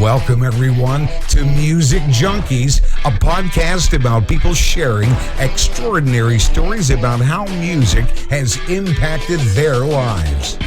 Welcome, everyone, to Music Junkies, a podcast about people sharing extraordinary stories about how music has impacted their lives.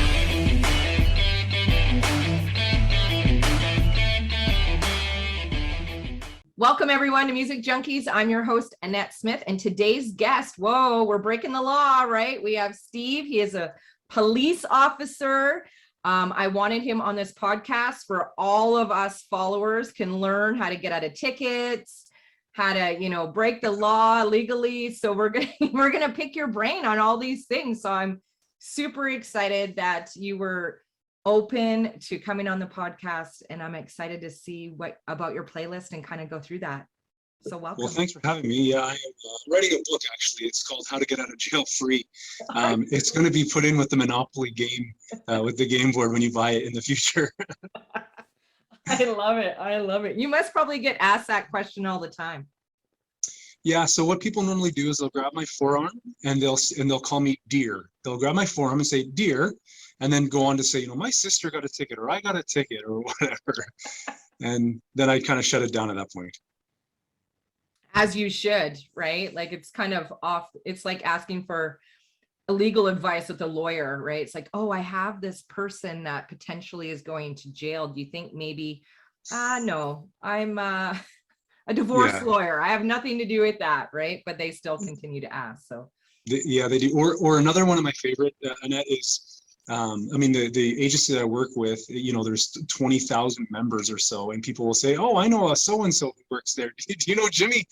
Welcome, everyone, to Music Junkies. I'm your host, Annette Smith, and today's guest, whoa, we're breaking the law, right? We have Steve. He is a police officer. I wanted him on this podcast for all of us followers can learn how to get out of tickets, how to, break the law legally. So we're gonna pick your brain on all these things. So I'm super excited that you were open to coming on the podcast, and I'm excited to see what about your playlist and kind of go through that. So welcome. Well, thanks for having me. Yeah, I'm writing a book, actually. It's called How to Get Out of Jail Free. It's going to be put in with the Monopoly game, with the game board when you buy it in the future. I love it. I love it. You must probably get asked that question all the time. Yeah, so what people normally do is they'll grab my forearm and they'll call me dear. They'll grab my forearm and say, dear, and then go on to say, my sister got a ticket, or I got a ticket, or whatever. And then I kind of shut it down at that point. As you should, right? Like it's kind of off. It's like asking for legal advice with a lawyer, right? It's like, oh, I have this person that potentially is going to jail. Do you think maybe, no, I'm a divorce lawyer. I have nothing to do with that, right? But they still continue to ask. So yeah, they do. Or another one of my favorite, Annette, is the agency that I work with, there's 20,000 members or so, and people will say, oh, I know a so-and-so who works there. Do you know Jimmy?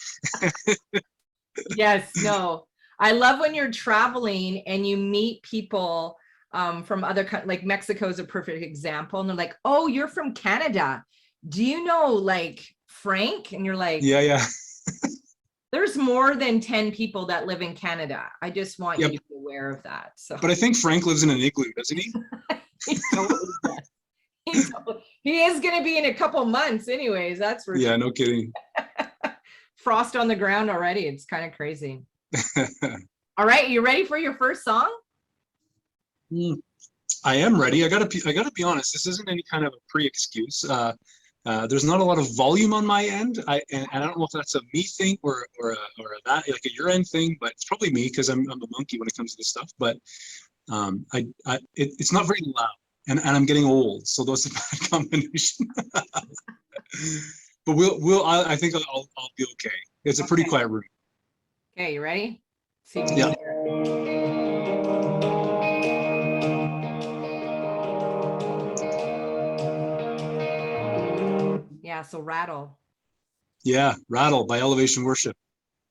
Yes, no. I love when you're traveling and you meet people from other countries, like Mexico is a perfect example. And they're like, oh, you're from Canada. Do you know like Frank? And you're like, yeah. There's more than 10 people that live in Canada. I just want you to be aware of that. So, but I think Frank lives in an igloo, doesn't he? He totally does. He is going to be in a couple months anyways. That's for sure. No kidding. Frost on the ground already. It's kind of crazy. All right. You ready for your first song? I am ready. I gotta be honest. This isn't any kind of a pre-excuse. There's not a lot of volume on my end. I don't know if that's a me thing or that like a your end thing, but it's probably me because I'm a monkey when it comes to this stuff. But it's not very loud, and I'm getting old, so those are a bad combination. But I think I'll be okay. It's a pretty quiet room. Okay, you ready? Yeah. Yeah, so Rattle. Yeah, Rattle by Elevation Worship.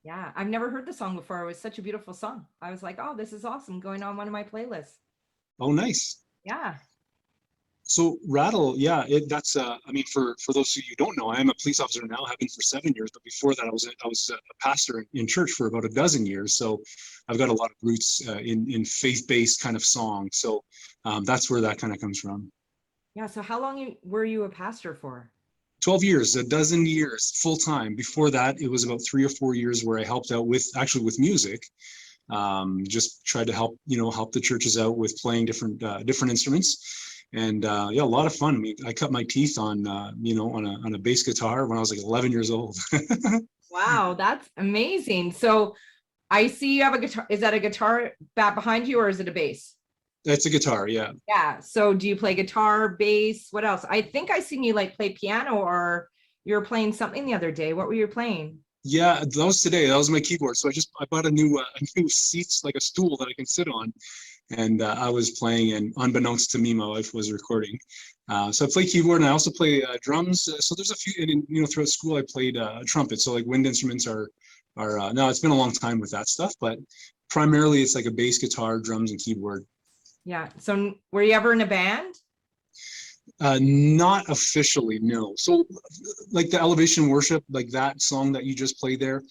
Yeah, I've never heard the song before. It was such a beautiful song. I was like, oh, this is awesome, going on one of my playlists. Oh, nice. Yeah. So Rattle, yeah, that's for those of you who don't know, I am a police officer now, have been for 7 years, but before that I was a pastor in church for about a dozen years. So I've got a lot of roots in faith-based kind of songs. So that's where that kind of comes from. Yeah, so how long were you a pastor for? 12 years, a dozen years, full time. Before that, it was about 3 or 4 years where I helped out with music. Just tried to help the churches out with playing different instruments. And a lot of fun. I mean, I cut my teeth on a bass guitar when I was like 11 years old. Wow, that's amazing. So I see you have a guitar. Is that a guitar back behind you, or is it a bass? That's a guitar, yeah. Yeah. So do you play guitar, bass? What else? I think I seen you like play piano, or you were playing something the other day. What were you playing? Yeah, that was today. That was my keyboard. So I bought a new seat, like a stool that I can sit on. And I was playing, and unbeknownst to me, my wife was recording. So I play keyboard, and I also play drums. So there's a few, and throughout school I played trumpet. So like wind instruments are now it's been a long time with that stuff, but primarily it's like a bass guitar, drums, and keyboard. Yeah. So were you ever in a band? Not officially, no. So like the Elevation Worship, like that song that you just played there,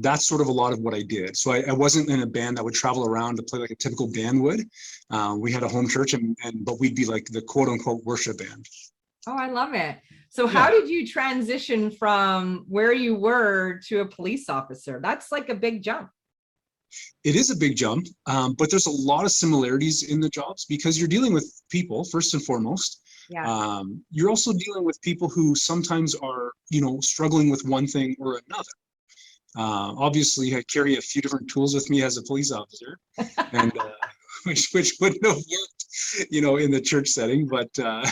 that's sort of a lot of what I did. So I wasn't in a band that would travel around to play like a typical band would. We had a home church, but we'd be like the quote unquote worship band. Oh, I love it. So how did you transition from where you were to a police officer? That's like a big jump. It is a big jump, but there's a lot of similarities in the jobs because you're dealing with people first and foremost. Yeah. You're also dealing with people who sometimes are, struggling with one thing or another. Obviously, I carry a few different tools with me as a police officer, and which wouldn't have worked, in the church setting. But no,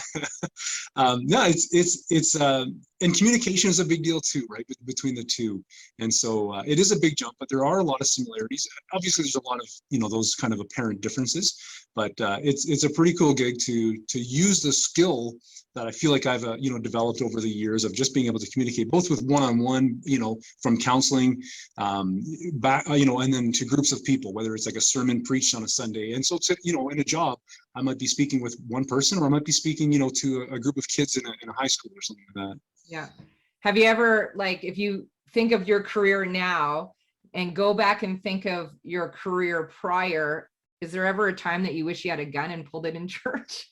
and communication is a big deal too, right? Between the two, and so it is a big jump, but there are a lot of similarities. Obviously, there's a lot of those kind of apparent differences, but it's a pretty cool gig to use the skill that I feel like I've developed over the years of just being able to communicate both with one-on-one, from counseling back, and then to groups of people, whether it's like a sermon preached on a Sunday. And so, in a job, I might be speaking with one person, or I might be speaking, to a group of kids in a high school or something like that. Yeah. Have you ever, like, if you think of your career now and go back and think of your career prior, is there ever a time that you wish you had a gun and pulled it in church?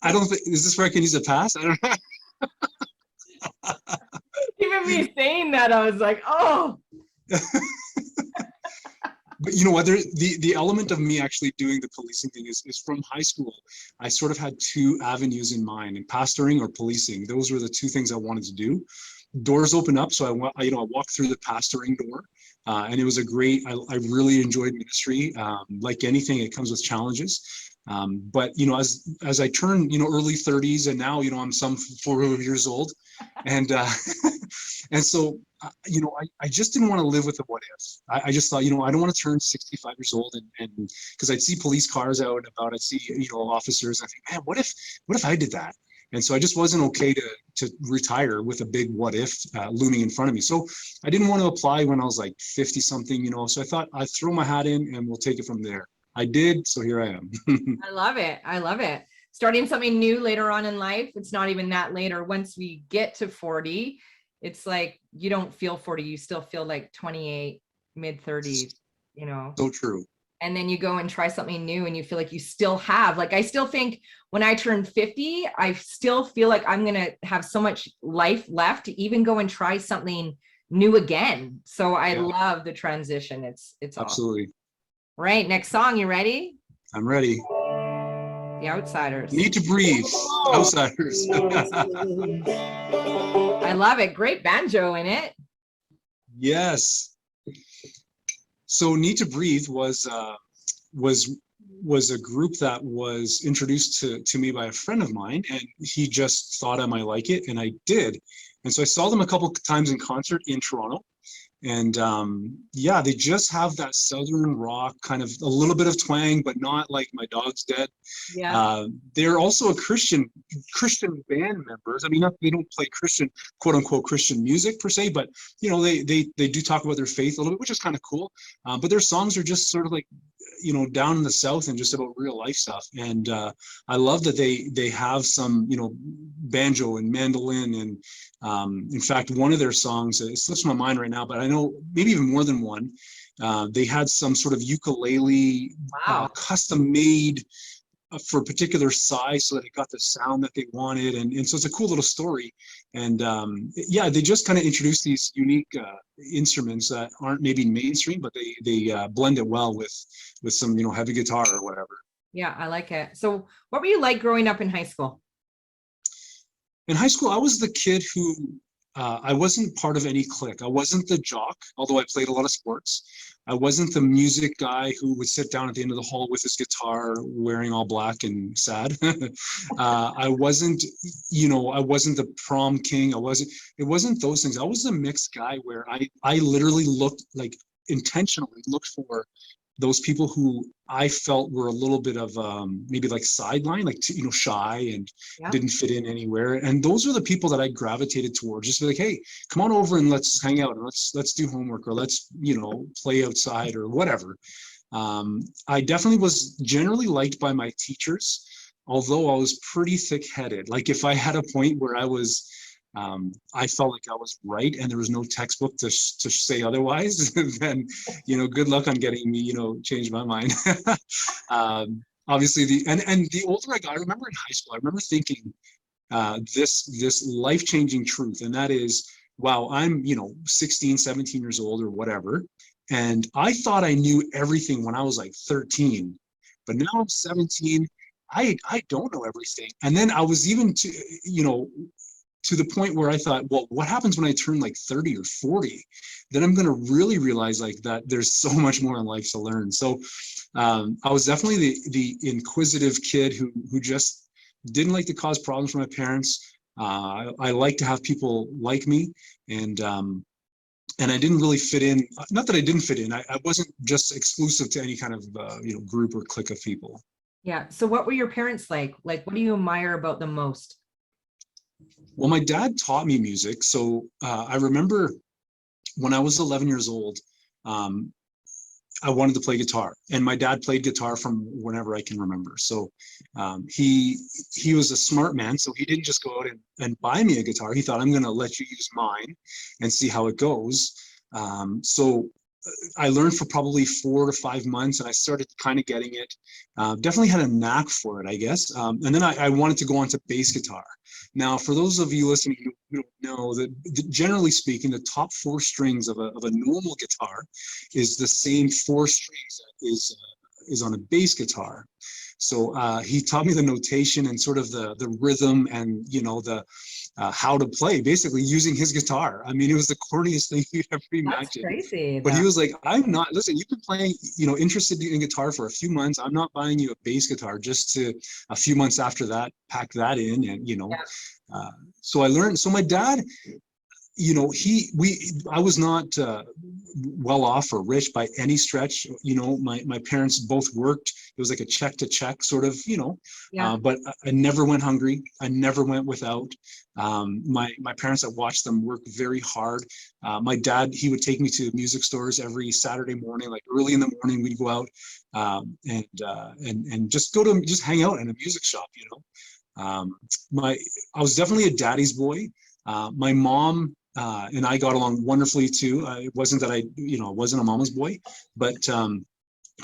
I don't think, is this where I can use a pass? I don't know. Even me saying that, I was like, oh. But you know what, the element of me actually doing the policing thing is from high school. I sort of had two avenues in mind, and pastoring or policing. Those were the two things I wanted to do. Doors opened up, so I walked through the pastoring door, and it was a great. I really enjoyed ministry. Like anything, it comes with challenges. But as I turned early 30s, and now I'm some 4 years old, and and so I just didn't want to live with a what if. I just thought I don't want to turn 65 years old and because I'd see police cars out and about, I'd see officers, and I think, man, what if I did that? And so I just wasn't okay to retire with a big what if looming in front of me. So I didn't want to apply when I was like 50 something, so I thought I'd throw my hat in and we'll take it from there. I did, so here I am. I love it. I love it. Starting something new later on in life. It's not even that later. Once we get to 40, it's like you don't feel 40. You still feel like 28, mid 30s, So true. And then you go and try something new and you feel like you still have, like, I still think when I turn 50, I still feel like I'm going to have so much life left to even go and try something new again. So I love the transition. It's absolutely awesome. Right. Next song. You ready? I'm ready. The Outsiders. Need to Breathe. Outsiders. I love it. Great banjo in it. Yes. So Need to Breathe was a group that was introduced to me by a friend of mine, and he just thought I might like it, and I did. And so I saw them a couple times in concert in Toronto. And they just have that southern rock, kind of a little bit of twang, but not like My Dog's Dead. Yeah. They're also a Christian band members. I mean, they don't play Christian, quote unquote, Christian music per se, but they do talk about their faith a little bit, which is kind of cool. But their songs are just sort of like, down in the South and just about real life stuff. And I love that they have some, banjo and mandolin. And in fact, one of their songs, it slips my mind right now, but I know maybe even more than one. They had some sort of ukulele, custom made for a particular size so that it got the sound that they wanted. And so it's a cool little story. And they just kind of introduced these unique instruments that aren't maybe mainstream, but they blend it well with some, heavy guitar or whatever. Yeah, I like it. So what were you like growing up in high school? In high school, I was the kid who I wasn't part of any clique. I wasn't the jock, although I played a lot of sports. I wasn't the music guy who would sit down at the end of the hall with his guitar wearing all black and sad. I wasn't the prom king. It wasn't those things. I was a mixed guy where I literally intentionally looked for those people who I felt were a little bit of maybe like sideline, like shy and didn't fit in anywhere. And those are the people that I gravitated towards. Just be like, hey, come on over and let's hang out, and let's do homework, or let's play outside or whatever. I definitely was generally liked by my teachers, although I was pretty thick-headed. Like if I had a point where I felt like I was right and there was no textbook to say otherwise, then, good luck on getting me, change my mind. Obviously the older I got, I remember in high school, I remember thinking this life-changing truth. And that is, wow, I'm, 16, 17 years old or whatever. And I thought I knew everything when I was like 13, but now I'm 17. I don't know everything. And then I was even to the point where I thought, well, what happens when I turn like 30 or 40? Then I'm going to really realize like that there's so much more in life to learn. So I was definitely the inquisitive kid who just didn't like to cause problems for my parents. I like to have people like me, and I didn't really fit in. Not that I didn't fit in. I wasn't just exclusive to any kind of group or clique of people. Yeah. So what were your parents like? Like, what do you admire about them most? Well, my dad taught me music. So I remember when I was 11 years old, I wanted to play guitar, and my dad played guitar from whenever I can remember. So he was a smart man. So he didn't just go out and buy me a guitar. He thought, I'm going to let you use mine and see how it goes. So I learned for probably 4 to 5 months, and I started kind of getting it. Definitely had a knack for it, I guess. And then I wanted to go on to bass guitar. Now, for those of you listening who don't know, that generally speaking, the top 4 strings of a normal guitar is the same 4 strings that is on a bass guitar. So he taught me the notation and sort of the rhythm and the how to play, basically using his guitar. I mean, it was the corniest thing you'd ever imagine. That's crazy. But he was like, I'm not, listen, you've been playing, interested in guitar for a few months. I'm not buying you a bass guitar just to a few months after that, pack that in and, so I learned. So my dad, I was not well off or rich by any stretch. My parents both worked. It was like a check to check sort of, but I never went hungry. I never went without. My parents, I watched them work very hard. My dad, he would take me to music stores every Saturday morning, like early in the morning, we'd go out and just just hang out in a music shop, I was definitely a daddy's boy. My mom and I got along wonderfully too. It wasn't that I wasn't a mama's boy, but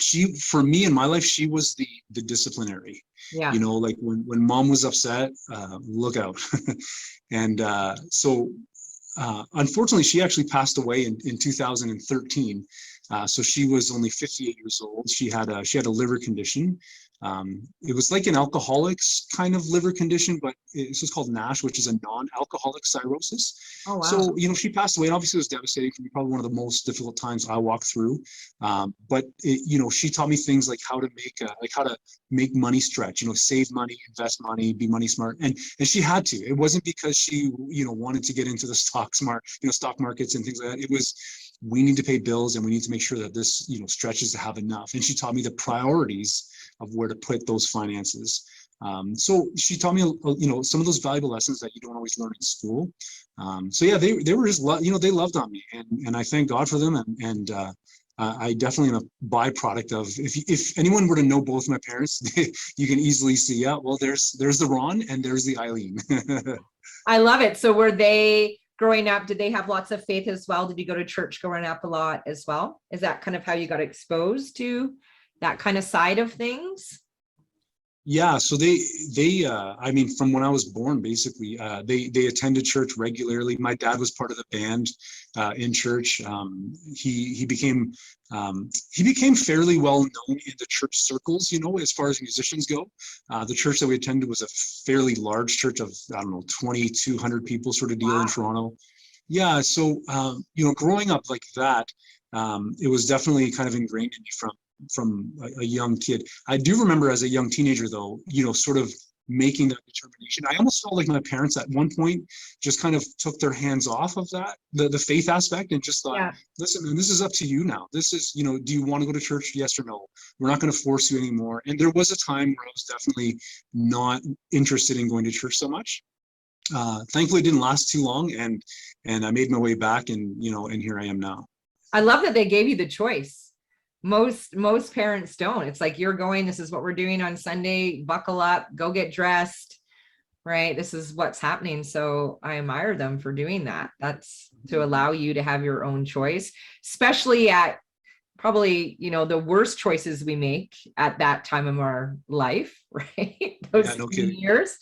she, for me in my life, she was the disciplinary. Yeah. Like when mom was upset, look out. And so unfortunately, she actually passed away in 2013. So she was only 58 years old. She had a liver condition. It was like an alcoholic's kind of liver condition, but it's just called NASH, which is a non-alcoholic cirrhosis. Oh, wow. So, she passed away, and obviously it was devastating for me, probably one of the most difficult times I walked through. But she taught me things like how to make money stretch, save money, invest money, be money smart. And she had to. It wasn't because she, wanted to get into the stock markets and things like that. It was, we need to pay bills and we need to make sure that this, stretches to have enough. And she taught me the priorities of where to put those finances. So she taught me, some of those valuable lessons that you don't always learn in school. So yeah, they were just, they loved on me, and I thank God for them. And I definitely am a byproduct of, if anyone were to know both my parents, you can easily see, yeah, well, there's the Ron and there's the Eileen. I love it. So were they, growing up, did they have lots of faith as well? Did you go to church growing up a lot as well? Is that kind of how you got exposed to that kind of side of things? Yeah, so they I mean, from when I was born, basically, they attended church regularly. My dad was part of the band in church. He became fairly well known in the church circles, as far as musicians go. The church that we attended was a fairly large church of, 2,200 people sort of deal. Wow. In Toronto. Yeah, so growing up like that, it was definitely kind of ingrained in me from a young kid. I do remember as a young teenager, though, sort of making that determination. I almost felt like my parents at one point just kind of took their hands off of that, the faith aspect, and just thought, yeah, listen, man, this is up to you now. This is, do you want to go to church? Yes or no? We're not going to force you anymore. And there was a time where I was definitely not interested in going to church so much. Thankfully, it didn't last too long, and I made my way back, and and here I am now. I love that they gave you the choice. Most parents don't. It's like, you're going, this is what we're doing on Sunday, buckle up, go get dressed, right? This is what's happening. So I admire them for doing that. That's to allow you to have your own choice, especially at probably, the worst choices we make at that time of our life, right? Those years.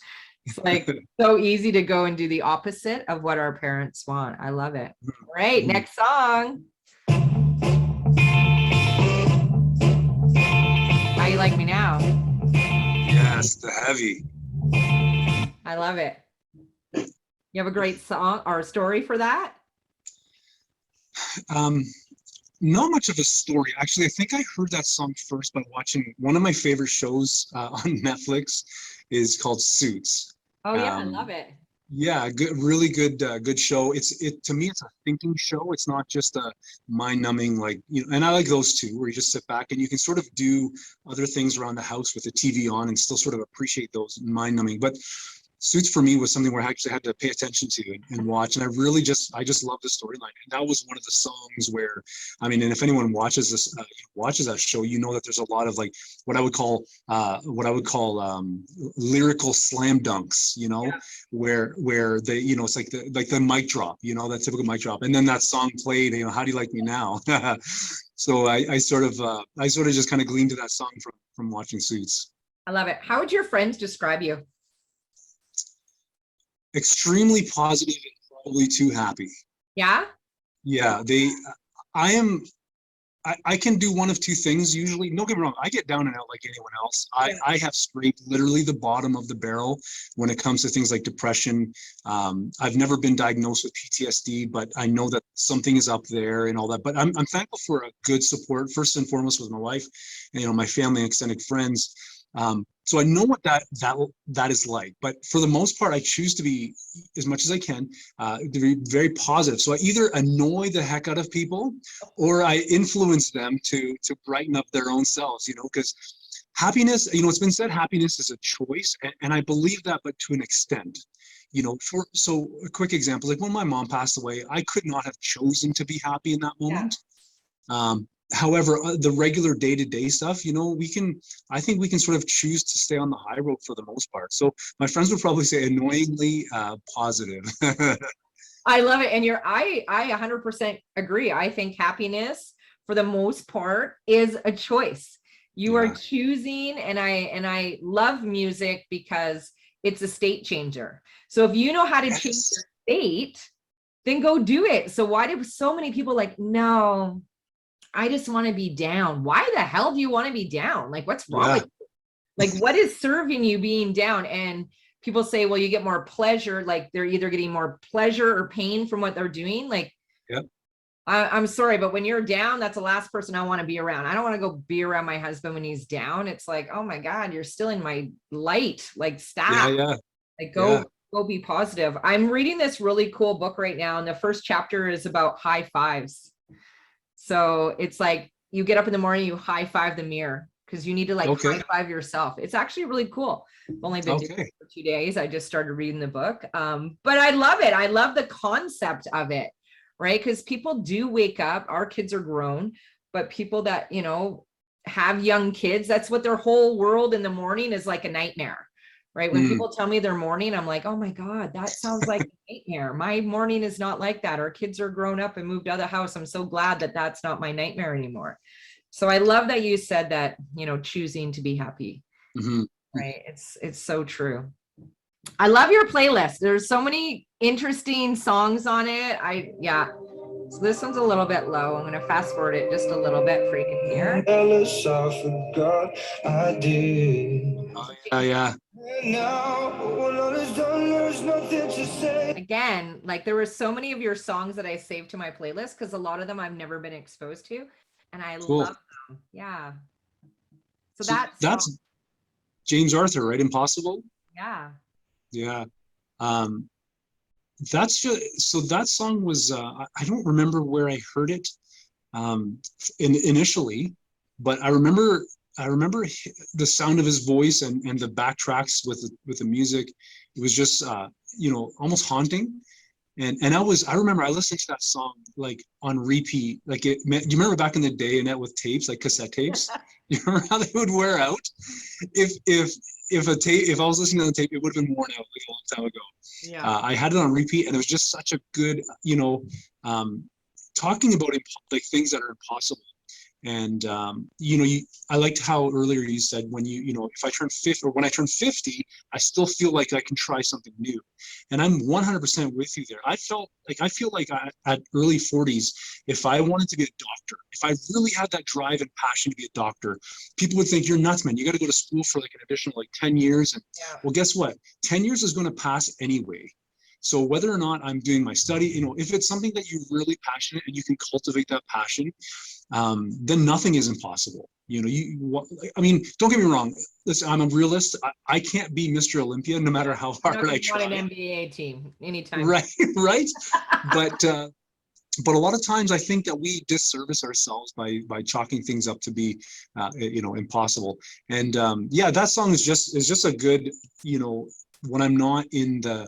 It's like so easy to go and do the opposite of what our parents want. I love it. All right, next song. How You Like Me Now? Yeah, Yes, the heavy. I love it. You have a great song or story for that? Not much of a story. Actually, I think I heard that song first by watching one of my favorite shows on Netflix is called Suits. Oh yeah, I Um, love it. yeah, good, really good show. To me, it's a thinking show. It's not just a mind-numbing and I like those too, where you just sit back and you can sort of do other things around the house with the TV on and still sort of appreciate those mind-numbing. But Suits for me was something where I actually had to pay attention to and watch, and I just love the storyline. And that was one of the songs where, I mean, and if anyone watches watches that show, you know that there's a lot of like what I would call lyrical slam dunks, Yeah. where they, it's like the mic drop, that typical mic drop, and then that song played, how do you like me now? So I sort of just kind of gleaned to that song from watching Suits. I love it. How would your friends describe you? Extremely positive and probably too happy. Yeah. Yeah, I can do one of two things usually. Don't get me wrong, I get down and out like anyone else. I have scraped literally the bottom of the barrel when it comes to things like depression. I've never been diagnosed with PTSD, but I know that something is up there and all that. But I'm thankful for a good support, first and foremost with my wife and my family and extended friends. So I know what that is like, but for the most part, I choose to be, as much as I can, to be very positive. So I either annoy the heck out of people, or I influence them to brighten up their own selves. Because happiness, it's been said, happiness is a choice, and I believe that, but to an extent. So a quick example, like when my mom passed away, I could not have chosen to be happy in that moment. Yeah. However, the regular day-to-day stuff, I think we can sort of choose to stay on the high road for the most part. So my friends would probably say annoyingly positive. I love it. And I 100% agree. I think happiness for the most part is a choice. You are choosing, and I love music because it's a state changer. So if you know how to change your state, then go do it. So why do so many people no, I just want to be down? Why the hell do you want to be down? Like, what's wrong with you? Like, what is serving you being down? And people say, well, you get more pleasure. Like they're either getting more pleasure or pain from what they're doing. Like, yep. I'm sorry, but when you're down, that's the last person I want to be around. I don't want to go be around my husband when he's down. It's like, oh my God, you're still in my light. Like, stop. Yeah. Like, go be positive. I'm reading this really cool book right now, and the first chapter is about high fives. So it's like you get up in the morning, you high five the mirror because you need to high five yourself. It's actually really cool. I've only been doing it for 2 days. I just started reading the book. But I love it. I love the concept of it, right? Because people do wake up. Our kids are grown, but people that, have young kids, that's what their whole world in the morning is like a nightmare. Right. When people tell me their morning, I'm like, oh my God, that sounds like a nightmare. My morning is not like that. Our kids are grown up and moved out of the house. I'm so glad that that's not my nightmare anymore. So I love that you said that, choosing to be happy. Mm-hmm. Right. It's so true. I love your playlist. There's so many interesting songs on it. So this one's a little bit low. I'm going to fast forward it just a little bit for you can hear. I did. Oh, yeah. Again, there were so many of your songs that I saved to my playlist because a lot of them I've never been exposed to, and I love them. Yeah. So that's James Arthur, right? Impossible. Yeah. Yeah. That's just, so that song was, I don't remember where I heard it initially, but I remember the sound of his voice and the backtracks with the music. It was just, almost haunting. And I remember I listened to that song on repeat. Do you remember back in the day, Annette, with tapes, like cassette tapes? You remember how they would wear out? If I was listening to the tape, it would have been worn out a long time ago. Yeah. I had it on repeat, and it was just such a good, talking about things that are impossible. And I liked how earlier you said when if I turn 50 or when I turn 50, I still feel like I can try something new. And I'm 100% with you there. I feel like at early 40s, if I wanted to be a doctor, if I really had that drive and passion to be a doctor, people would think you're nuts, man. You got to go to school for like an additional like 10 years. And well, guess what? 10 years is going to pass anyway. So whether or not I'm doing my study, if it's something that you're really passionate and you can cultivate that passion, then nothing is impossible. I mean, don't get me wrong. Listen, I'm a realist. I can't be Mr. Olympia no matter how hard I try. An NBA team anytime. Right, right. But a lot of times I think that we disservice ourselves by chalking things up to be, impossible. And that song is just a good, when I'm not in the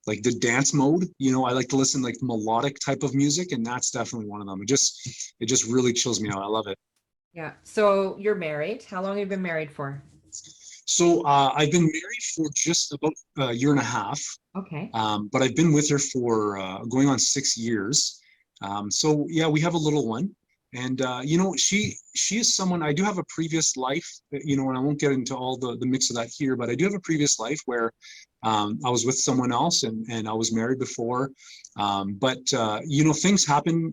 like the dance mode, I like to listen like melodic type of music, and that's definitely one of them. It just really chills me out. I love it. Yeah. So you're married. How long have you been married for? So I've been married for just about a year and a half. Okay. But I've been with her for going on 6 years. So yeah, we have a little one. And she is someone, I do have a previous life, and I won't get into all the mix of that here, but I do have a previous life where I was with someone else and I was married before. But things happen.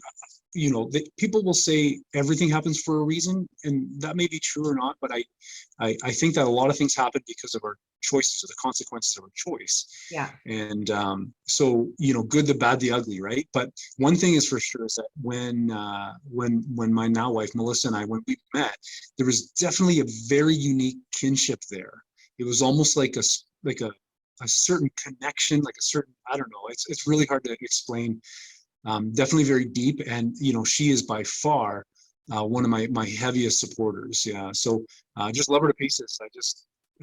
People will say everything happens for a reason, and that may be true or not, but I think that a lot of things happen because of our choices or the consequences of our choice. Yeah. And so, good, the bad, the ugly, right? But one thing is for sure is that when my now wife, Melissa, and I, when we met, there was definitely a very unique kinship there. It was almost like a certain connection, like a certain, I don't know, it's really hard to explain. Definitely very deep, and she is by far one of my heaviest supporters. Yeah, so just love her to pieces.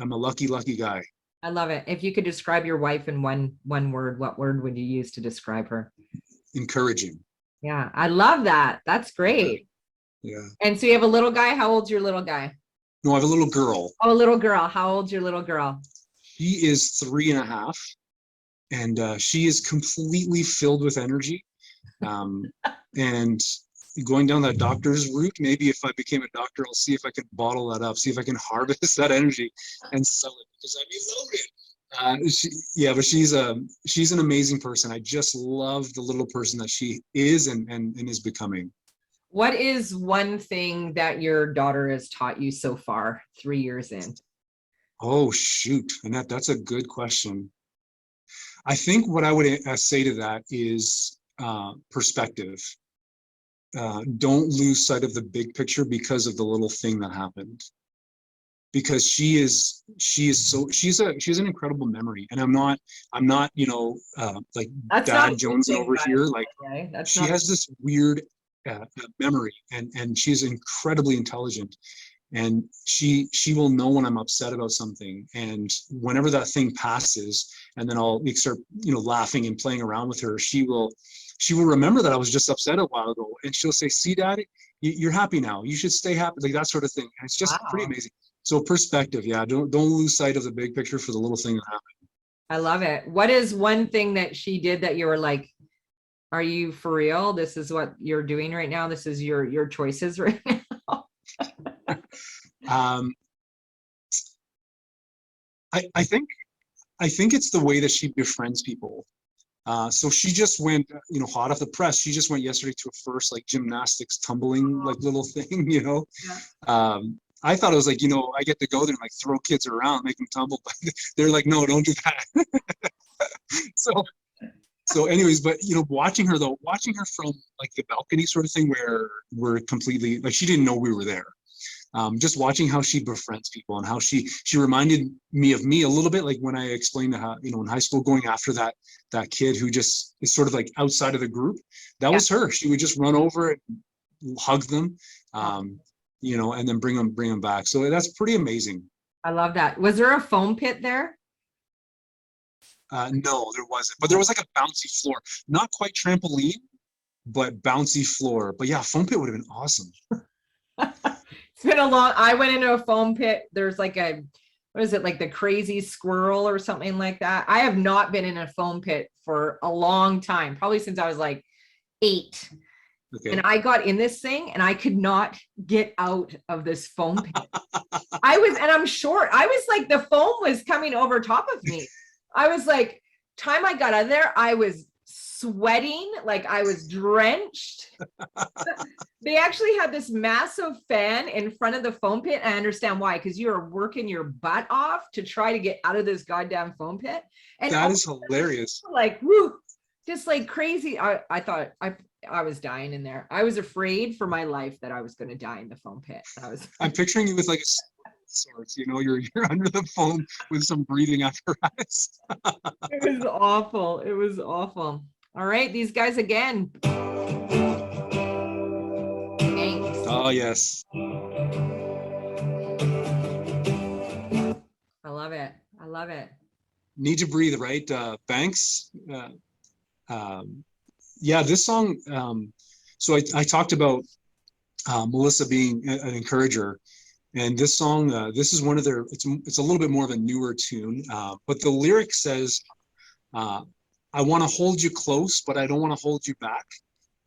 I'm a lucky guy. I love it. If you could describe your wife in one word, what word would you use to describe her? Encouraging. Yeah, I love that. That's great. Yeah. And so you have a little guy. How old's your little guy? No, I have a little girl. Oh, a little girl. How old's your little girl? She is 3.5, and she is completely filled with energy. And going down that doctor's route, maybe if I became a doctor, I'll see if I can bottle that up, see if I can harvest that energy and sell it, because I'd be loaded. But she's an amazing person. I just love the little person that she is and is becoming. What is one thing that your daughter has taught you so far, 3 years in? Oh, shoot. Annette, that's a good question. I think what I would say to that is perspective. Don't lose sight of the big picture because of the little thing that happened. Because she has an incredible memory, and I'm not like That's Dad Jones over here. Like, right? She has this weird memory, and she's incredibly intelligent. And she will know when I'm upset about something, and whenever that thing passes, and then I'll start laughing and playing around with her, she will remember that I was just upset a while ago, and she'll say, "See, Daddy, you're happy now. You should stay happy," like that sort of thing. And it's just pretty amazing. So perspective, yeah. Don't lose sight of the big picture for the little thing that happened. I love it. What is one thing that she did that you were like, "Are you for real? This is what you're doing right now. This is your choices right now." I think it's the way that she befriends people. So she just went, hot off the press. She just went yesterday to a first like gymnastics tumbling like little thing, Yeah. I thought it was like, I get to go there and like throw kids around, make them tumble, but they're like, no, don't do that. So anyways, but watching her from like the balcony sort of thing, where we're completely like, she didn't know we were there. Just watching how she befriends people, and how she reminded me of me a little bit, like when I explained to her, in high school, going after that kid who just is sort of like outside of the group. That was her. She would just run over and hug them, and then bring them back. So that's pretty amazing. I love that. Was there a foam pit there? No, there wasn't, but there was like a bouncy floor, not quite trampoline, but bouncy floor. But yeah, foam pit would have been awesome. It's been I went into a foam pit. There's like what is it, like the crazy squirrel or something like that. I have not been in a foam pit for a long time, probably since I was like 8. Okay. And I got in this thing and I could not get out of this foam pit. And I'm short. I was like, the foam was coming over top of me. I was like, time I got out of there, I was sweating, like I was drenched. They actually had this massive fan in front of the foam pit. I understand why, because you are working your butt off to try to get out of this goddamn foam pit. And that is hilarious. Like, woo, just like crazy. I thought I was dying in there. I was afraid for my life that I was going to die in the foam pit. I'm picturing you with like a sorts, you know, you're under the foam with some breathing apparatus. It was awful. It was awful. All right, these guys again. Thanks. Oh yes. I love it. I love it. Need to Breathe, right? Banks. Yeah, this song. So I talked about Melissa being an encourager, and this song, this is one of their. It's a little bit more of a newer tune, but the lyric says, "I want to hold you close, but I don't want to hold you back,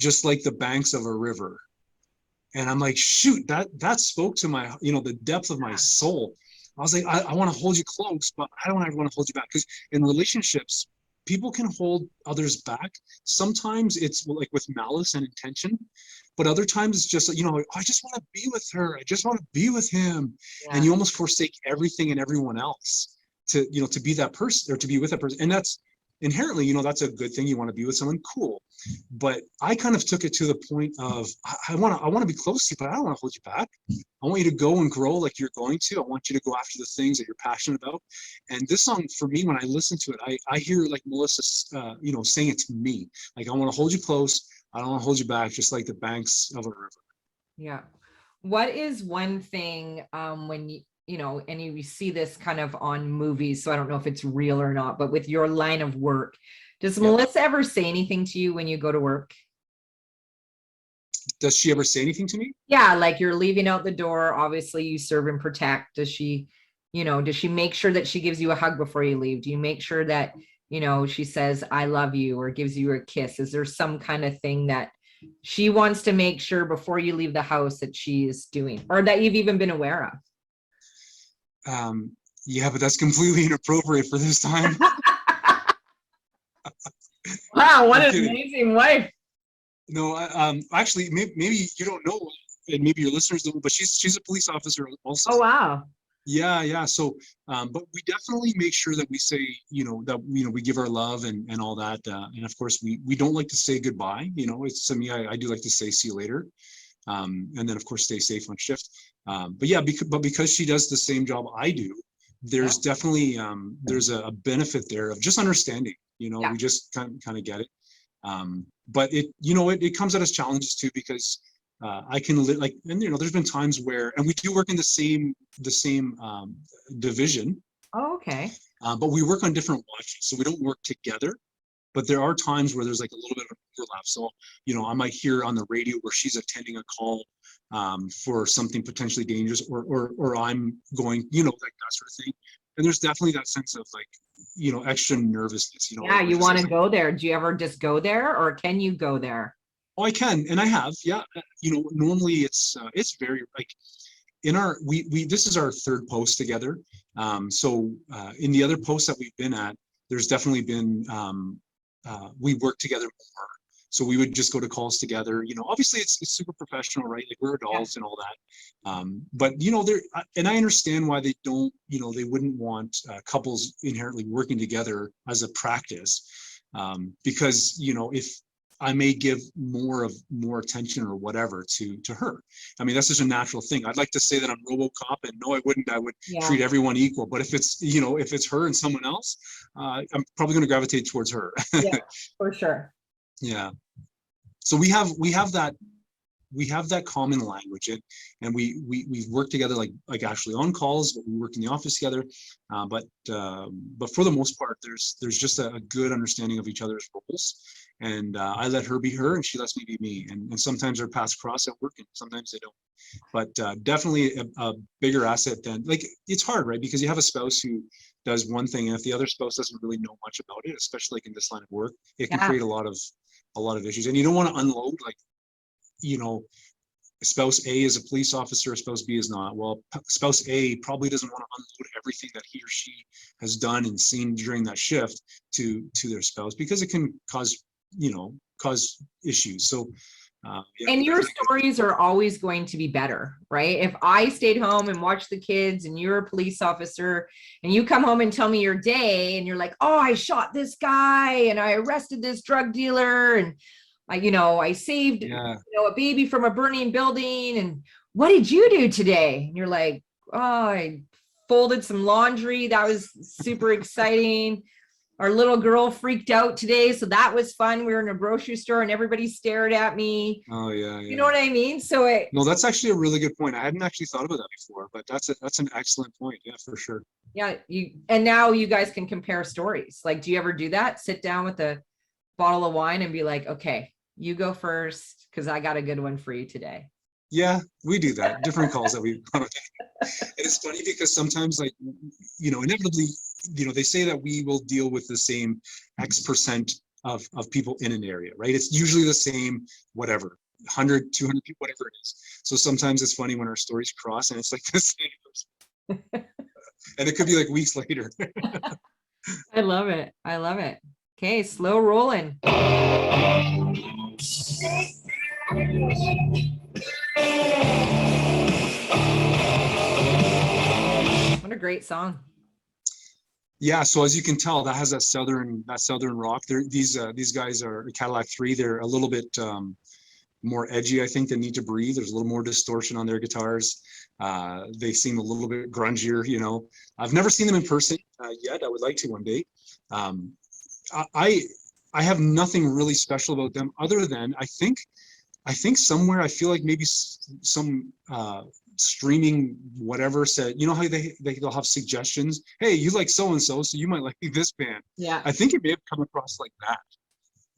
just like the banks of a river." And I'm like, shoot, that spoke to my, the depth of my soul. I was like, I want to hold you close, but I don't ever want to hold you back. Because in relationships, people can hold others back. Sometimes it's like with malice and intention, but other times it's just, I just want to be with her. I just want to be with him. Yeah. And you almost forsake everything and everyone else to be that person or to be with that person. And that's inherently, that's a good thing. You want to be with someone, cool. But I kind of took it to the point of, I want to be close to you, but I don't want to hold you back. I want you to go and grow like you're going to. I want you to go after the things that you're passionate about. And this song, for me, when I listen to it, I hear like Melissa, saying it to me. Like, I want to hold you close. I don't want to hold you back, just like the banks of a river. Yeah. What is one thing when and you see this kind of on movies, so I don't know if it's real or not, but with your line of work, does Melissa ever say anything to you when you go to work? Does she ever say anything to me? Yeah, like you're leaving out the door. Obviously, you serve and protect. Does she make sure that she gives you a hug before you leave? Do you make sure that, she says, I love you, or gives you a kiss? Is there some kind of thing that she wants to make sure before you leave the house that she is doing, or that you've even been aware of? Yeah, but that's completely inappropriate for this time. Wow, what an amazing wife. No, actually, maybe you don't know, and maybe your listeners don't, but she's a police officer also. Oh, wow. Yeah. So, but we definitely make sure that we say, that, we give our love and all that. And of course, we don't like to say goodbye. It's to me, I do like to say, see you later. And then of course, stay safe on shift. But yeah, because she does the same job I do, there's definitely, there's a benefit there of just understanding, we just kind of get it. But it comes at us challenges too, because I can like, and there's been times where, and we do work in the same division. Oh, okay. But we work on different watches, so we don't work together. But there are times where there's like a little bit of overlap. So, I might hear on the radio where she's attending a call for something potentially dangerous, or I'm going, like that sort of thing. And there's definitely that sense of like, extra nervousness. Yeah, you want to go there. Do you ever just go there, or can you go there? Oh, I can, and I have. Yeah, normally it's very like in our this is our third post together. So in the other posts that we've been at, there's definitely been we work together more. So we would just go to calls together. Obviously it's super professional, right? Like we're adults and all that. But and I understand why they don't, they wouldn't want couples inherently working together as a practice, because if I may give more attention or whatever to her. I mean, that's just a natural thing. I'd like to say that I'm RoboCop, and no, I wouldn't. I would treat everyone equal. But if it's, if it's her and someone else, I'm probably going to gravitate towards her. Yeah, for sure. Yeah. So we have that common language, and we work together like actually on calls, but we work in the office together. But for the most part, there's just a good understanding of each other's roles, and I let her be her, and she lets me be me. And sometimes our paths cross at work, and sometimes they don't. But definitely a bigger asset than, like, it's hard, right? Because you have a spouse who does one thing, and if the other spouse doesn't really know much about it, especially like in this line of work, it can create a lot of issues, and you don't want to unload like you know, spouse A is a police officer, spouse B is not. Well, spouse A probably doesn't want to unload everything that he or she has done and seen during that shift to their spouse, because it can cause, cause issues. So and your stories are always going to be better, right? If I stayed home and watched the kids and you're a police officer and you come home and tell me your day and you're like, oh, I shot this guy and I arrested this drug dealer and I saved a baby from a burning building, and what did you do today? And you're like, oh, I folded some laundry. That was super exciting. Our little girl freaked out today, so that was fun. We were in a grocery store and everybody stared at me. Oh yeah. You know what I mean? So no, that's actually a really good point. I hadn't actually thought about that before, but that's an excellent point. Yeah, for sure. Yeah, and now you guys can compare stories. Like, do you ever do that? Sit down with a bottle of wine and be like, okay, you go first because I got a good one for you today. Yeah, we do that. Different calls that we. It's funny because sometimes, like, inevitably, they say that we will deal with the same X% of people in an area, right? It's usually the same, whatever, 100, 200 people, whatever it is. So sometimes it's funny when our stories cross and it's like the same person. And it could be like weeks later. I love it. I love it. Okay, slow rolling. What a great song. Yeah, so as you can tell, that has that southern rock. These guys are Cadillac 3. They're a little bit more edgy, I think, than Need to Breathe. There's a little more distortion on their guitars. They seem a little bit grungier. I've never seen them in person yet. I would like to one day. I have nothing really special about them other than I think somewhere I feel like maybe some streaming whatever said, how they'll have suggestions. Hey, you like so and so you might like this band. Yeah. I think it may have come across like that.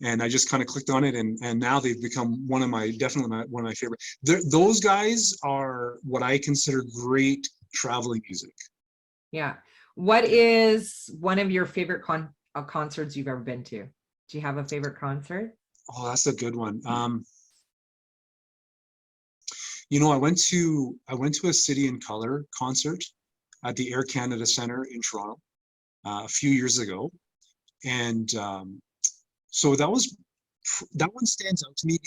And I just kind of clicked on it, and now they've become definitely one of my favorite. Those guys are what I consider great traveling music. Yeah. What is one of your favorite concerts you've ever been to? Do you have a favorite concert? Oh, that's a good one. I went to a City in Color concert at the Air Canada Centre in Toronto a few years ago, and so that one stands out to me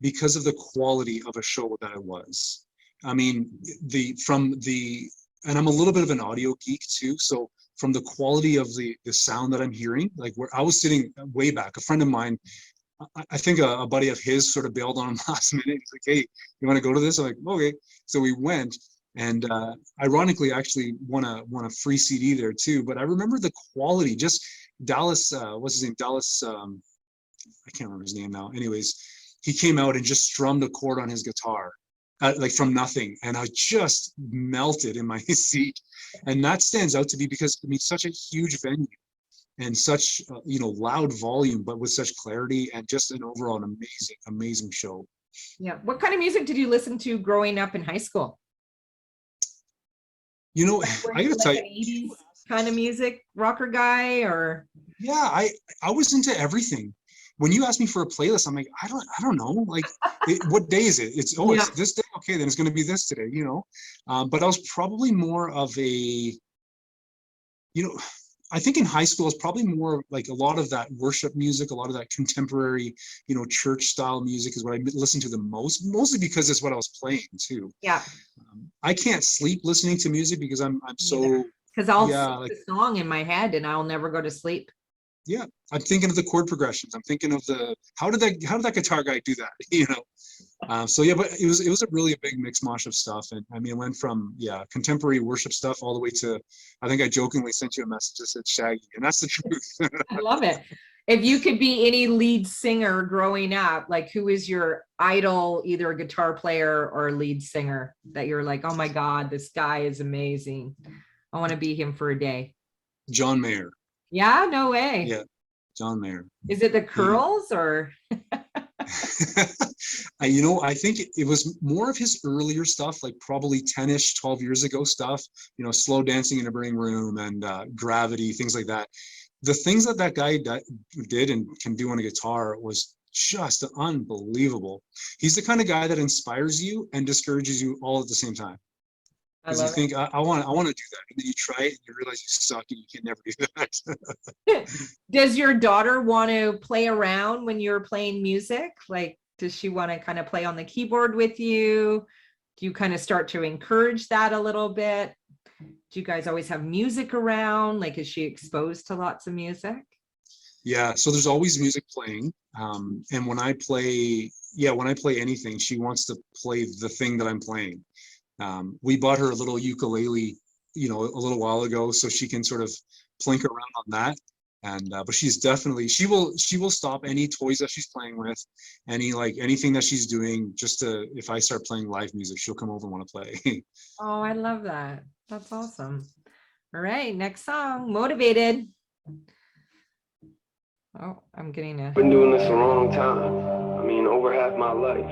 because of the quality of a show that it was. I mean, and I'm a little bit of an audio geek too, so from the quality of the sound that I'm hearing, like where I was sitting way back, a friend of mine, I think a buddy of his sort of bailed on him last minute. He's like, hey, you want to go to this? I'm like, okay. So we went, and ironically, actually won a free CD there too. But I remember the quality, just Dallas, what's his name? Dallas, I can't remember his name now. Anyways, he came out and just strummed a chord on his guitar, like from nothing. And I just melted in my seat. And that stands out to me because, I mean, such a huge venue. And such loud volume, but with such clarity, and just an overall amazing show. Yeah. What kind of music did you listen to growing up in high school? I gotta tell you, 80s kind of music, rocker guy, or? Yeah, I was into everything. When you ask me for a playlist, I'm like, I don't know. Like, what day is it? It's this day. Okay, then it's going to be this today. But I was probably more of a, I think in high school, it's probably more like a lot of that worship music, a lot of that contemporary, church style music is what I listen to the most, mostly because it's what I was playing too. Yeah. I can't sleep listening to music because I'm so. Because I'll sing the song in my head and I'll never go to sleep. Yeah, I'm thinking of the chord progressions. I'm thinking of how did that guitar guy do that? So yeah, but it was a really big mix mosh of stuff, and I mean, it went from contemporary worship stuff all the way to, I think I jokingly sent you a message that said Shaggy, and that's the truth. I love it. If you could be any lead singer growing up, like who is your idol, either a guitar player or a lead singer that you're like, oh my God, this guy is amazing. I want to be him for a day. John Mayer. Yeah, no way. Yeah, John Mayer. Is it the curls or? I think it was more of his earlier stuff, like probably 10-ish, 12 years ago stuff, Slow Dancing in a Burning Room and Gravity, things like that. The things that guy did and can do on a guitar was just unbelievable. He's the kind of guy that inspires you and discourages you all at the same time. I Because you love think, I want to do that. And then you try it and you realize you suck and you can never do that. it. Does your daughter want to play around when you're playing music? Like, does she want to kind of play on the keyboard with you? Do you kind of start to encourage that a little bit? Do you guys always have music around? Like, is she exposed to lots of music? Yeah, so there's always music playing. And when I play, when I play anything, she wants to play the thing that I'm playing. We bought her a little ukulele, a little while ago, so she can sort of plink around on that. And but she's definitely, she will stop any toys that she's playing with, anything that she's doing, just to, if I start playing live music, she'll come over and want to play. Oh, I love that. That's awesome. All right, next song, Motivated. Oh, I'm getting a... Been doing this a long time. I mean, over half my life.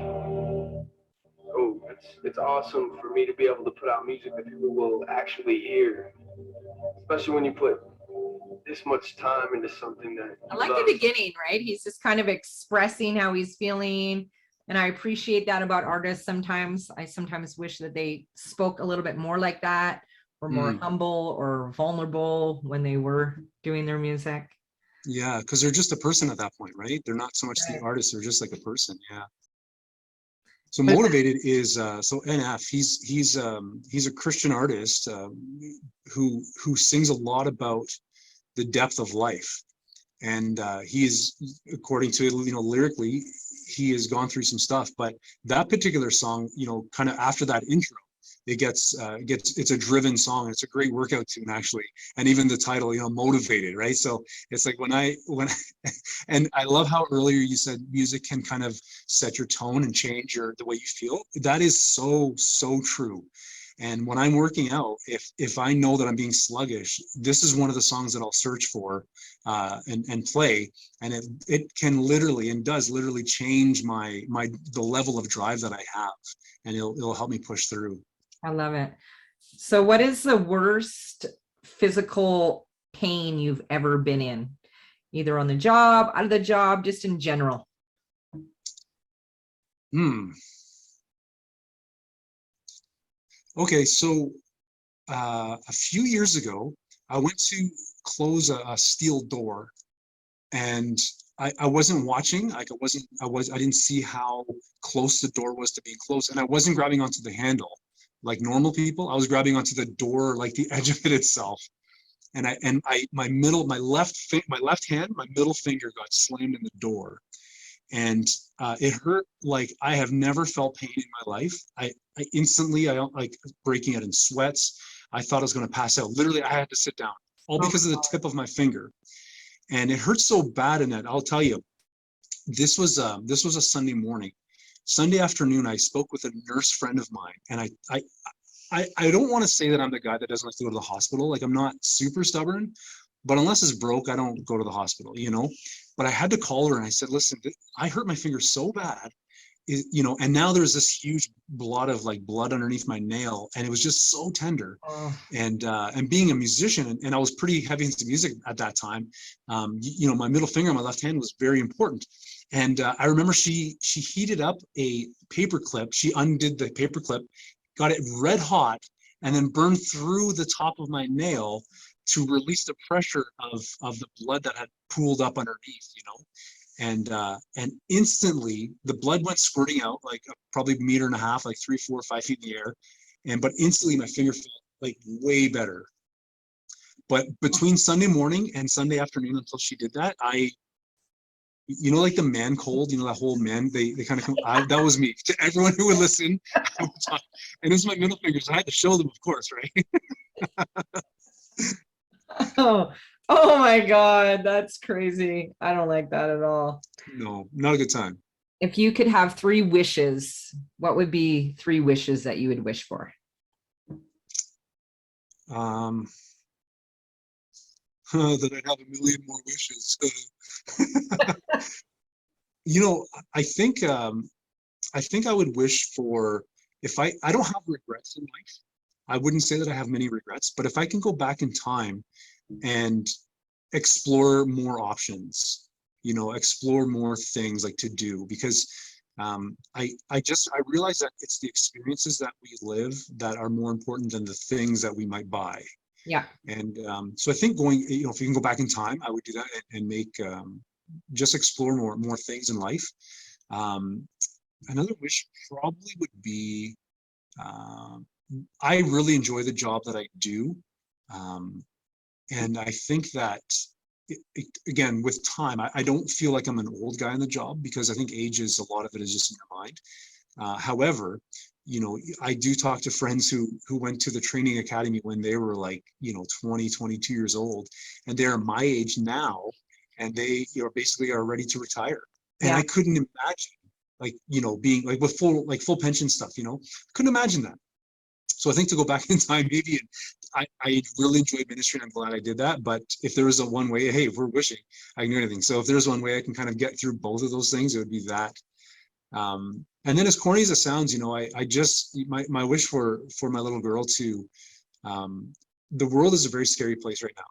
Oh, it's awesome for me to be able to put out music that people will actually hear, especially when you put this much time into something that I like the beginning, right? He's just kind of expressing how he's feeling. And I appreciate that about artists. Sometimes I wish that they spoke a little bit more like that, or more humble or vulnerable when they were doing their music. Yeah, because they're just a person at that point, right? They're not so much the artist, they're just like a person. Yeah. So Motivated is so NF. He's a Christian artist who sings a lot about the depth of life, and he is, according to lyrically, he has gone through some stuff. But that particular song, kind of after that intro, it's a driven song. It's a great workout tune, actually, and even the title, Motivated, right? So it's like when and I love how earlier you said music can kind of set your tone and change the way you feel. That is so true. And when I'm working out, if I know that I'm being sluggish, this is one of the songs that I'll search for and play, and it can literally, and does literally, change the level of drive that I have, and it'll help me push through. I love it. So what is the worst physical pain you've ever been in? Either on the job, out of the job, just in general? Okay, so a few years ago, I went to close a steel door, and I wasn't watching. I didn't see how close the door was to being closed, and I wasn't grabbing onto the handle like normal people. I was grabbing onto the door, like the edge of it itself. And my left hand, my middle finger got slammed in the door, and it hurt like I have never felt pain in my life. I instantly, like breaking out in sweats. I thought I was going to pass out. Literally, I had to sit down, all because of the tip of my finger, and it hurt so bad. In that, I'll tell you, this was a Sunday morning. Sunday afternoon, I spoke with a nurse friend of mine, and I don't want to say that I'm the guy that doesn't like to go to the hospital. Like, I'm not super stubborn, but unless it's broke, I don't go to the hospital, But I had to call her, and I said, listen, I hurt my finger so bad, and now there's this huge blood underneath my nail, and it was just so tender. And being a musician, and I was pretty heavy into music at that time, my middle finger on my left hand was very important. And I remember she heated up a paper clip. She undid the paper clip, got it red hot, and then burned through the top of my nail to release the pressure of the blood that had pooled up underneath, and instantly the blood went squirting out, like probably 1.5 meters, like 3, 4, 5 feet in the air. But instantly my finger felt like way better. But between Sunday morning and Sunday afternoon, until she did that, like the man cold, that whole man, they kind of come, that was me. To everyone who would listen, and it was my middle fingers. I had to show them, of course, right? Oh my God, that's crazy. I don't like that at all. No, not a good time. If you could have 3 wishes, what would be 3 wishes that you would wish for? That I'd have 1 million more wishes. I think I would wish for, if I don't have regrets in life. I wouldn't say that I have many regrets, but if I can go back in time and explore more options, explore more things like to do, because I realize that it's the experiences that we live that are more important than the things that we might buy. Yeah. And so I think going, if you can go back in time, I would do that and make, just explore more things in life. Another wish probably would be, I really enjoy the job that I do. And I think that, again, with time, I don't feel like I'm an old guy in the job, because I think age is, a lot of it is just in your mind. However, I do talk to friends who went to the training academy when they were like, 20, 22 years old, and they're my age now, and they basically are ready to retire. And I couldn't imagine being like with full pension stuff, couldn't imagine that. So I think to go back in time, maybe I really enjoyed ministry, and I'm glad I did that. But if there was a one way, hey, if we're wishing, I can do anything. So if there's one way I can kind of get through both of those things, it would be that. And then, as corny as it sounds, I just, my wish for my little girl to, the world is a very scary place right now.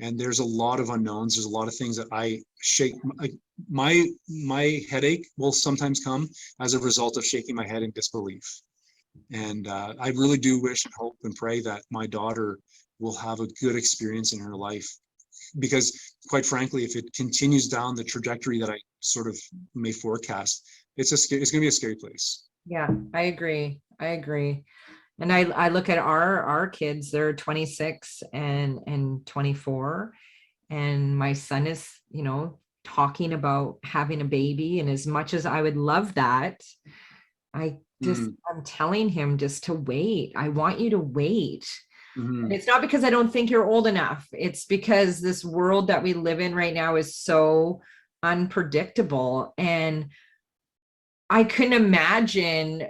And there's a lot of unknowns. There's a lot of things that I shake. Like my headache will sometimes come as a result of shaking my head in disbelief. And I really do wish and hope and pray that my daughter will have a good experience in her life, because quite frankly, if it continues down the trajectory that I sort of may forecast, it's going to be a scary place. Yeah, I agree. And I look at our kids, they're 26 and 24. And my son is, talking about having a baby. And as much as I would love that, I'm telling him just to wait. I want you to wait. And it's not because I don't think you're old enough. It's because this world that we live in right now is so unpredictable. And I couldn't imagine,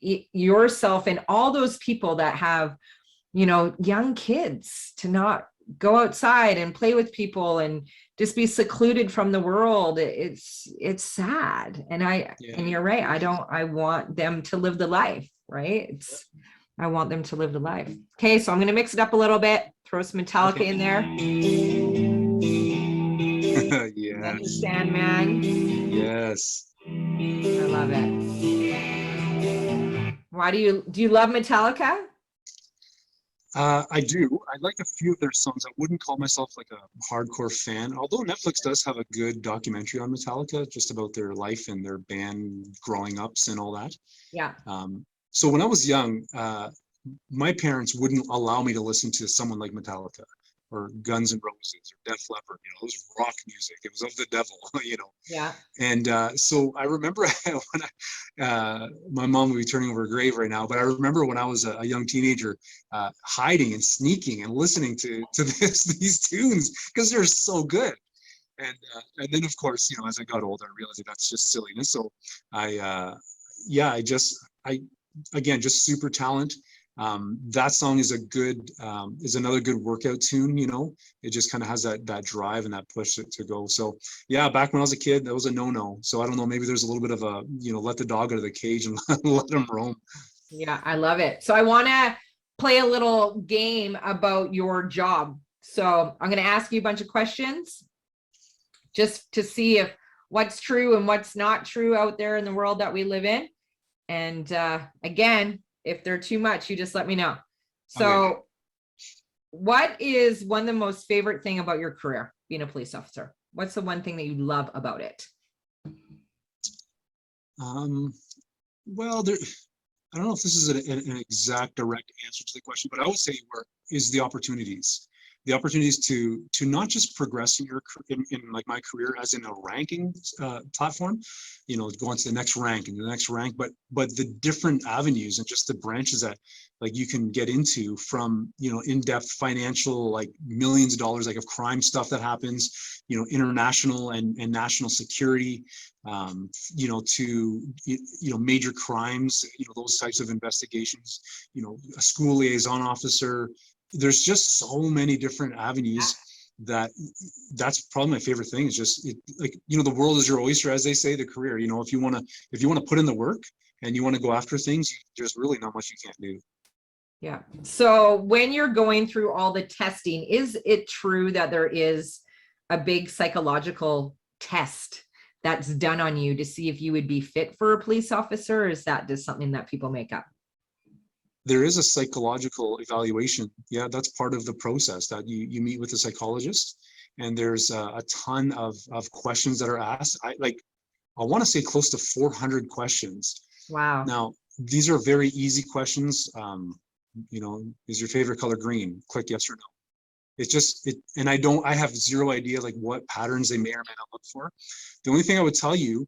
yourself and all those people that have, young kids to not go outside and play with people and just be secluded from the world. It's sad. And and you're right. I want them to live the life, right? I want them to live the life. Okay. So I'm going to mix it up a little bit, throw some Metallica in there. Yes. Understand, man. Yes. I love it. Why do you love Metallica? I do. I like a few of their songs. I wouldn't call myself like a hardcore fan, although Netflix does have a good documentary on Metallica, just about their life and their band growing ups and all that. Yeah. So when I was young, my parents wouldn't allow me to listen to someone like Metallica or Guns N' Roses or Def Leppard. It was rock music. It was of the devil, Yeah. And so I remember when my mom would be turning over her grave right now, but I remember when I was a young teenager, hiding and sneaking and listening to these tunes, because they're so good. And then of course, as I got older, I realized that that's just silliness. So again, just super talent. That song is is another good workout tune. It just kind of has that drive and that push to go. So yeah, back when I was a kid, that was a no. So I don't know, maybe there's a little bit of a, let the dog out of the cage and let him roam. Yeah, I love it. So I want to play a little game about your job. So I'm going to ask you a bunch of questions just to see if what's true and what's not true out there in the world that we live in. And again, if they're too much, you just let me know. So okay. What is one of the most favorite thing about your career, being a police officer? What's the one thing that you love about it? Well, I don't know if this is an exact direct answer to the question, but I would say the opportunities to not just progress in like my career as in a ranking platform, go on to the next rank and the next rank, but the different avenues and just the branches that like you can get into, from in-depth financial, like millions of dollars, like of crime stuff that happens, international and national security, to major crimes, those types of investigations, a school liaison officer. There's just so many different avenues that's probably my favorite thing. Is just the world is your oyster, as they say, the career. If you want to put in the work and you want to go after things, there's really not much you can't do. Yeah. So when you're going through all the testing, is it true that there is a big psychological test that's done on you to see if you would be fit for a police officer, or is that just something that people make up? There is a psychological evaluation. Yeah, that's part of the process, that you meet with a psychologist, and there's a ton of questions that are asked. I want to say close to 400 questions. Wow. Now, these are very easy questions. Is your favorite color green? Click yes or no. It's just and I have zero idea like what patterns they may or may not look for. The only thing I would tell you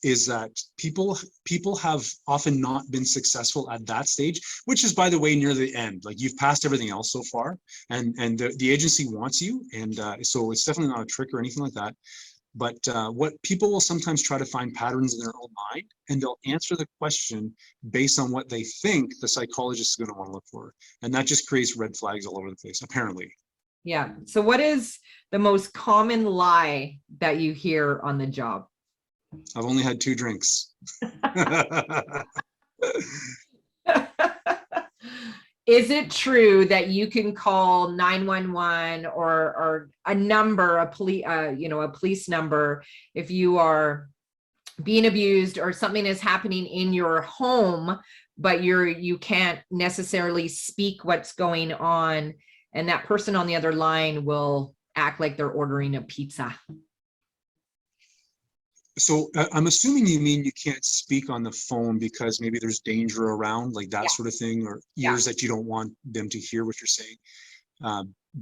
is that people have often not been successful at that stage, which is, by the way, near the end. Like, you've passed everything else so far, and the agency wants you, and so it's definitely not a trick or anything like that. But what people will sometimes try to find patterns in their own mind, and they'll answer the question based on what they think the psychologist is going to want to look for, and that just creates red flags all over the place, apparently. Yeah. So what is the most common lie that you hear on the job? I've only had 2 drinks. Is it true that you can call 911 or a number, a police number, if you are being abused or something is happening in your home, but you can't necessarily speak what's going on, and that person on the other line will act like they're ordering a pizza? So I'm assuming you mean you can't speak on the phone because maybe there's danger around, like that sort of thing, or ears that you don't want them to hear what you're saying.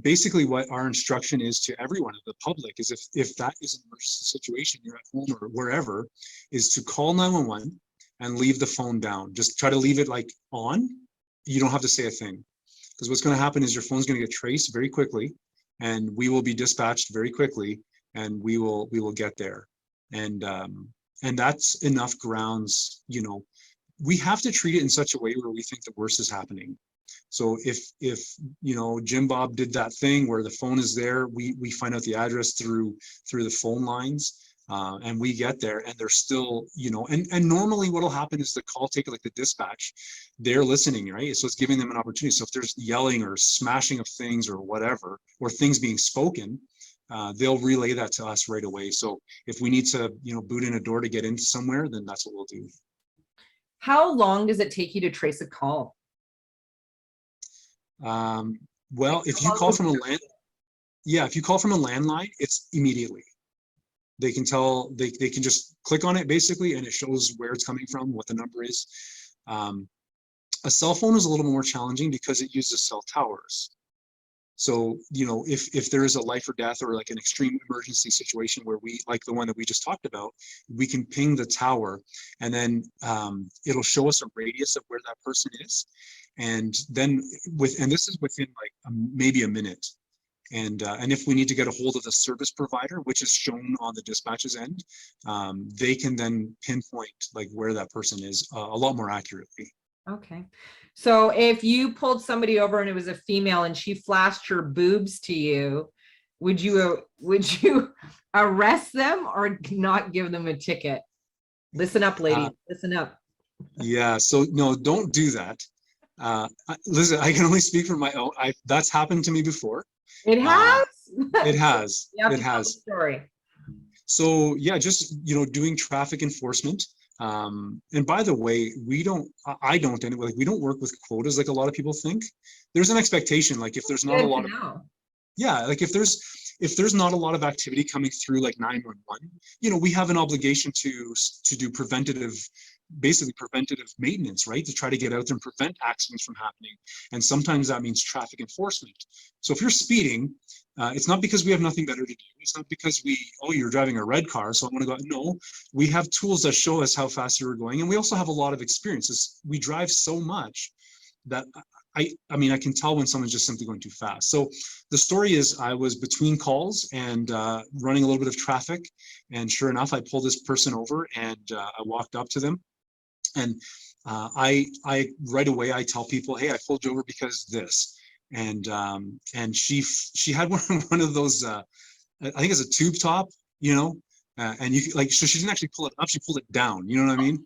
Basically, what our instruction is to everyone, the public, is if that is an emergency situation, you're at home or wherever, is to call 911 and leave the phone down. Just try to leave it like on. You don't have to say a thing, because what's going to happen is your phone's going to get traced very quickly, and we will be dispatched very quickly, and we will get there. And that's enough grounds. We have to treat it in such a way where we think the worst is happening. So if Jim Bob did that thing where the phone is there, we find out the address through the phone lines, and we get there, and they're still, and normally what'll happen is the call taker, like the dispatch, they're listening, right? So it's giving them an opportunity. So if there's yelling or smashing of things or whatever, or things being spoken, they'll relay that to us right away. So if we need to, boot in a door to get into somewhere, then that's what we'll do. How long does it take you to trace a call? Well, if you call from a landline, it's immediately. They can tell, they can just click on it basically, and it shows where it's coming from, what the number is. A cell phone is a little more challenging because it uses cell towers. So, if there is a life or death or like an extreme emergency situation where we, like the one that we just talked about, we can ping the tower, and then it'll show us a radius of where that person is. And then this is within like maybe a minute. And if we need to get a hold of the service provider, which is shown on the dispatch's end, they can then pinpoint like where that person is a lot more accurately. Okay. So if you pulled somebody over and it was a female and she flashed her boobs to you, would you arrest them or not give them a ticket? Listen up, lady. Listen up. Yeah. So no, don't do that. Listen, I can only speak for my own. That's happened to me before. It has? It has. It has. Story. So yeah, just, doing traffic enforcement. And by the way, I don't anyway, like we don't work with quotas like a lot of people think. There's an expectation, like if there's not a lot of, like if there's not a lot of activity coming through like 911, we have an obligation to do preventative maintenance, right? To try to get out there and prevent accidents from happening. And sometimes that means traffic enforcement. So if you're speeding, it's not because we have nothing better to do. It's not because you're driving a red car, so I want to go. No, we have tools that show us how fast you're going. And we also have a lot of experiences. We drive so much that I can tell when someone's just simply going too fast. So the story is, I was between calls and running a little bit of traffic. And sure enough, I pulled this person over, and I walked up to them. And I right away, I tell people, hey, I pulled you over because this. And she had one of those, I think it's a tube top, and so she didn't actually pull it up, she pulled it down, you know what I mean?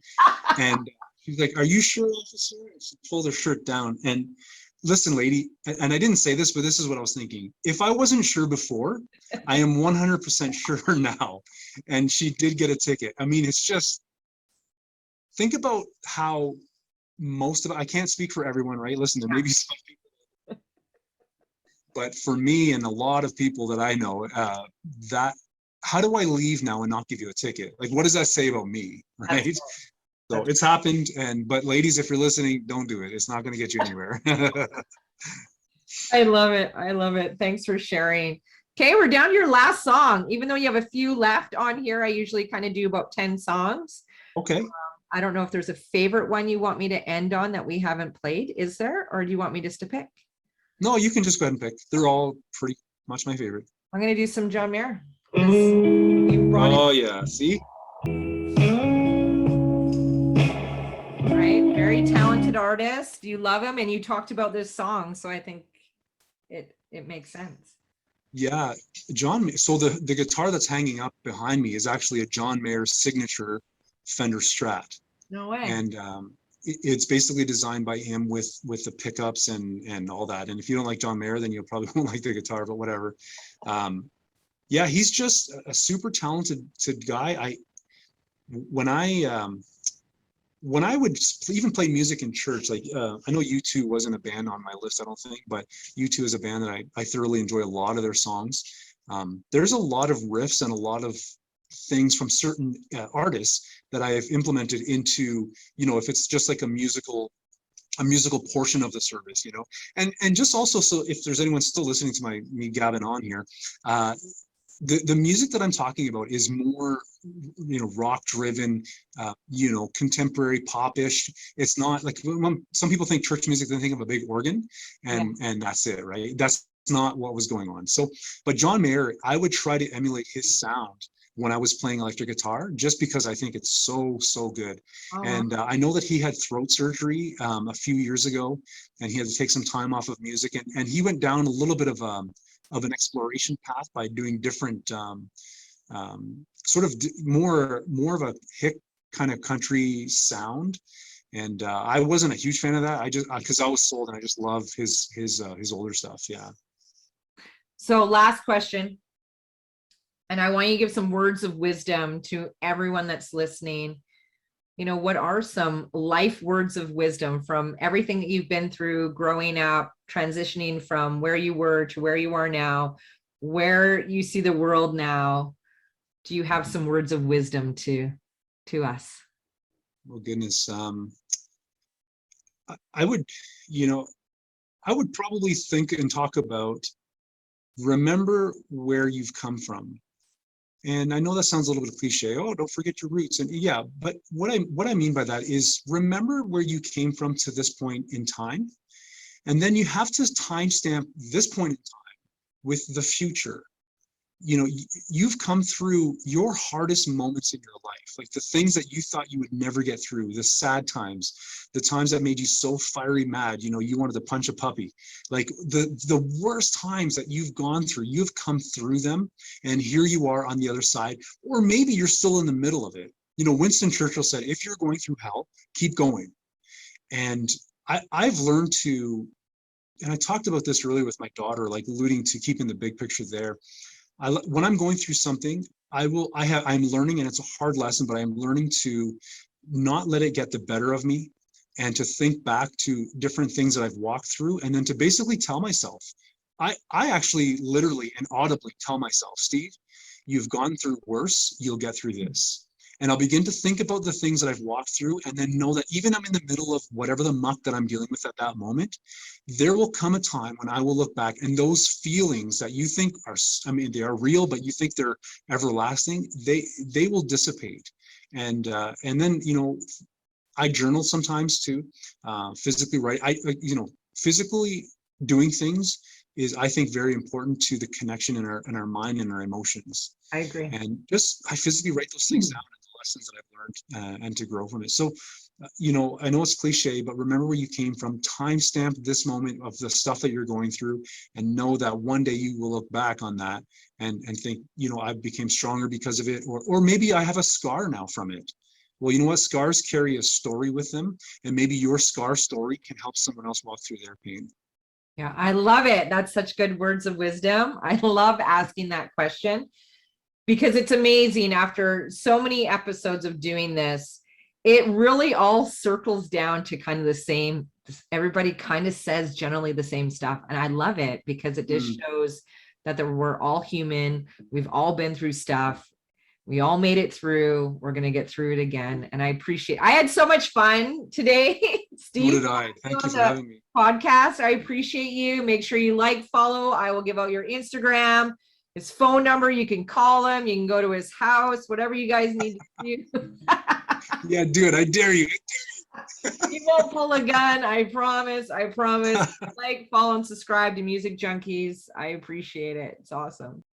And she's like, are you sure, officer? And she pulled her shirt down, and listen, lady, and I didn't say this, but this is what I was thinking. If I wasn't sure before, I am 100% sure now. And she did get a ticket. I mean, it's just, think about how most of, I can't speak for everyone, right? Listen, there may be some people, but for me and a lot of people that I know, that, how do I leave now and not give you a ticket? Like, what does that say about me, right? So it's happened, but ladies, if you're listening, don't do it. It's not going to get you anywhere. I love it. I love it. Thanks for sharing. Okay, we're down to your last song. Even though you have a few left on here, I usually kind of do about 10 songs. Okay. I don't know if there's a favorite one you want me to end on that we haven't played. Is there? Or do you want me just to pick? No, you can just go ahead and pick. They're all pretty much my favorite. I'm going to do some John Mayer. Oh, yeah. See? Right. Very talented artist. You love him, and you talked about this song. So I think it makes sense. Yeah. John. So the guitar that's hanging up behind me is actually a John Mayer signature Fender Strat. No way. And it's basically designed by him with the pickups and all that. And if you don't like John Mayer, then you probably won't like the guitar, but whatever. Yeah, he's just a super talented guy. When I would even play music in church, like I know U2 wasn't a band on my list, I don't think, but U2 is a band that I thoroughly enjoy a lot of their songs. There's a lot of riffs and a lot of things from certain artists that I have implemented into, if it's just like a musical portion of the service, and just also, so if there's anyone still listening to me gabbing on here, the music that I'm talking about is more, rock driven, contemporary popish. It's not like, some people think church music, they think of a big organ and that's it, right? That's not what was going on. So, but John Mayer, I would try to emulate his sound when I was playing electric guitar, just because I think it's so good. And I know that he had throat surgery a few years ago, and he had to take some time off of music, and he went down a little bit of an exploration path by doing different sort of more of a hick kind of country sound. And I wasn't a huge fan of that. I just, because I was sold, and I just love his older stuff. Yeah. So last question. And I want you to give some words of wisdom to everyone that's listening. What are some life words of wisdom from everything that you've been through growing up, transitioning from where you were to where you are now, where you see the world now? Do you have some words of wisdom to us? Oh, goodness. I would probably think and talk about, remember where you've come from. And I know that sounds a little bit cliche. Oh, don't forget your roots. And yeah, but what I mean by that is, remember where you came from to this point in time. And then you have to timestamp this point in time with the future. You've come through your hardest moments in your life, like the things that you thought you would never get through, the sad times, the times that made you so fiery mad, you wanted to punch a puppy, like the worst times that you've gone through, you've come through them, and here you are on the other side. Or maybe you're still in the middle of it. Winston Churchill said, if you're going through hell, keep going. And I've learned to, and I talked about this earlier with my daughter, like alluding to keeping the big picture there. When I'm going through something, I'm learning, and it's a hard lesson, but I'm learning to not let it get the better of me, and to think back to different things that I've walked through, and then to basically tell myself, I actually literally and audibly tell myself, Steve, you've gone through worse, you'll get through this. And I'll begin to think about the things that I've walked through, and then know that even I'm in the middle of whatever the muck that I'm dealing with at that moment, there will come a time when I will look back, and those feelings that you think are, they are real, but you think they're everlasting, they will dissipate. And then, I journal sometimes too, physically write. Physically doing things is, I think, very important to the connection in our mind and our emotions. I agree. And I physically write those things down, lessons that I've learned, and to grow from it. So, I know it's cliche, but remember where you came from, timestamp this moment of the stuff that you're going through, and know that one day you will look back on that and think, I became stronger because of it, or maybe I have a scar now from it. Well, you know what? Scars carry a story with them, and maybe your scar story can help someone else walk through their pain. Yeah, I love it. That's such good words of wisdom. I love asking that question because it's amazing after so many episodes of doing this, it really all circles down to kind of the same. Everybody kind of says generally the same stuff. And I love it because it just shows that we're all human. We've all been through stuff. We all made it through. We're going to get through it again. And I had so much fun today, Steve. So did I. Thank you for having me. Podcast. I appreciate you. Make sure you like, follow. I will give out your Instagram, his phone number. You can call him. You can go to his house, whatever you guys need to do. Yeah, do it. I dare you. He won't pull a gun. I promise. I promise. Like, follow, and subscribe to Music Junkies. I appreciate it. It's awesome.